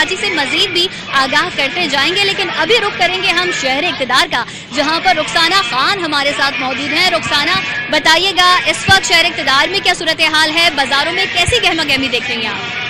کراچی سے مزید بھی آگاہ کرتے جائیں گے، لیکن ابھی رخ کریں گے ہم شہر اقتدار کا، جہاں پر رخسانہ خان ہمارے ساتھ موجود ہیں۔ رخسانہ، بتائیے گا اس وقت شہر اقتدار میں کیا صورتحال ہے، بازاروں میں کیسی گہما گہمی دیکھ رہی ہیں آپ؟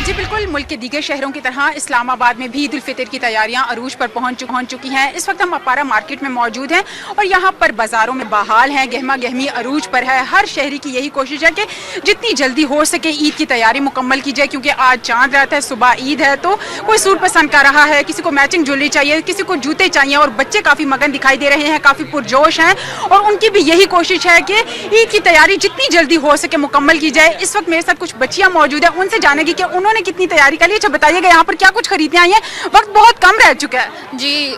جی بالکل، ملک کے دیگر شہروں کی طرح اسلام آباد میں بھی عید الفطر کی تیاریاں عروج پر پہنچ چکی ہیں۔ اس وقت ہم اپارا مارکیٹ میں موجود ہیں اور یہاں پر بازاروں میں بحال ہیں، گہما گہمی عروج پر ہے۔ ہر شہری کی یہی کوشش ہے کہ جتنی جلدی ہو سکے عید کی تیاری مکمل کی جائے، کیونکہ آج چاند رات ہے، صبح عید ہے، تو کوئی سوٹ پسند کر رہا ہے، کسی کو میچنگ جویلری چاہیے، کسی کو جوتے چاہیے، اور بچے کافی مگن دکھائی دے رہے ہیں، کافی پرجوش ہیں، اور ان کی بھی یہی کوشش ہے کہ عید کی تیاری جتنی جلدی ہو سکے مکمل کی جائے۔ اس وقت میرے ساتھ کچھ بچیاں موجود ہیں، ان سے جانیں گے کہ انہوں نے کتنی تیاری کر لی۔ اچھا بتائیے گا یہاں پر کیا کچھ خریدنے آئی ہیں؟ وقت بہت کم رہ چکا ہے۔ جی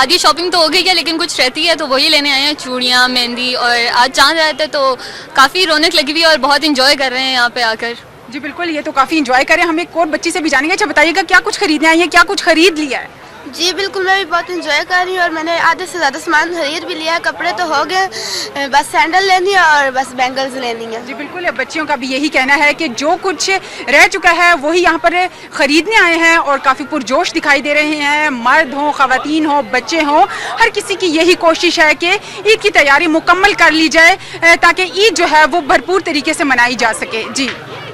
آدھی شاپنگ تو ہو گئی ہے، لیکن کچھ رہتی ہے تو وہی لینے آئے ہیں، چوڑیاں، مہندی، اور آج چاند رہتا ہے تو کافی رونق لگی ہوئی ہے اور بہت انجوائے کر رہے ہیں یہاں پہ آ کر۔ جی بالکل، یہ تو کافی انجوائے کریں۔ ہم ایک اور بچی سے بھی جانیں گے۔ اچھا بتائیے گا کیا کچھ خریدنے آئی ہیں، کیا کچھ خرید لیا ہے؟ جی بالکل، میں بھی بہت انجوائے کر رہی ہوں اور میں نے آدھے سے زیادہ سامان خرید بھی لیا ہے۔ کپڑے تو ہو گئے، بس سینڈل لینی ہے اور بس بینگلز لینی ہے۔ جی بالکل، بچیوں کا بھی یہی کہنا ہے کہ جو کچھ رہ چکا ہے وہی یہاں پر خریدنے آئے ہیں اور کافی پرجوش دکھائی دے رہے ہیں۔ مرد ہوں، خواتین ہوں، بچے ہوں، ہر کسی کی یہی کوشش ہے کہ عید کی تیاری مکمل کر لی جائے تاکہ عید جو ہے وہ بھرپور طریقے سے منائی جا سکے۔ جی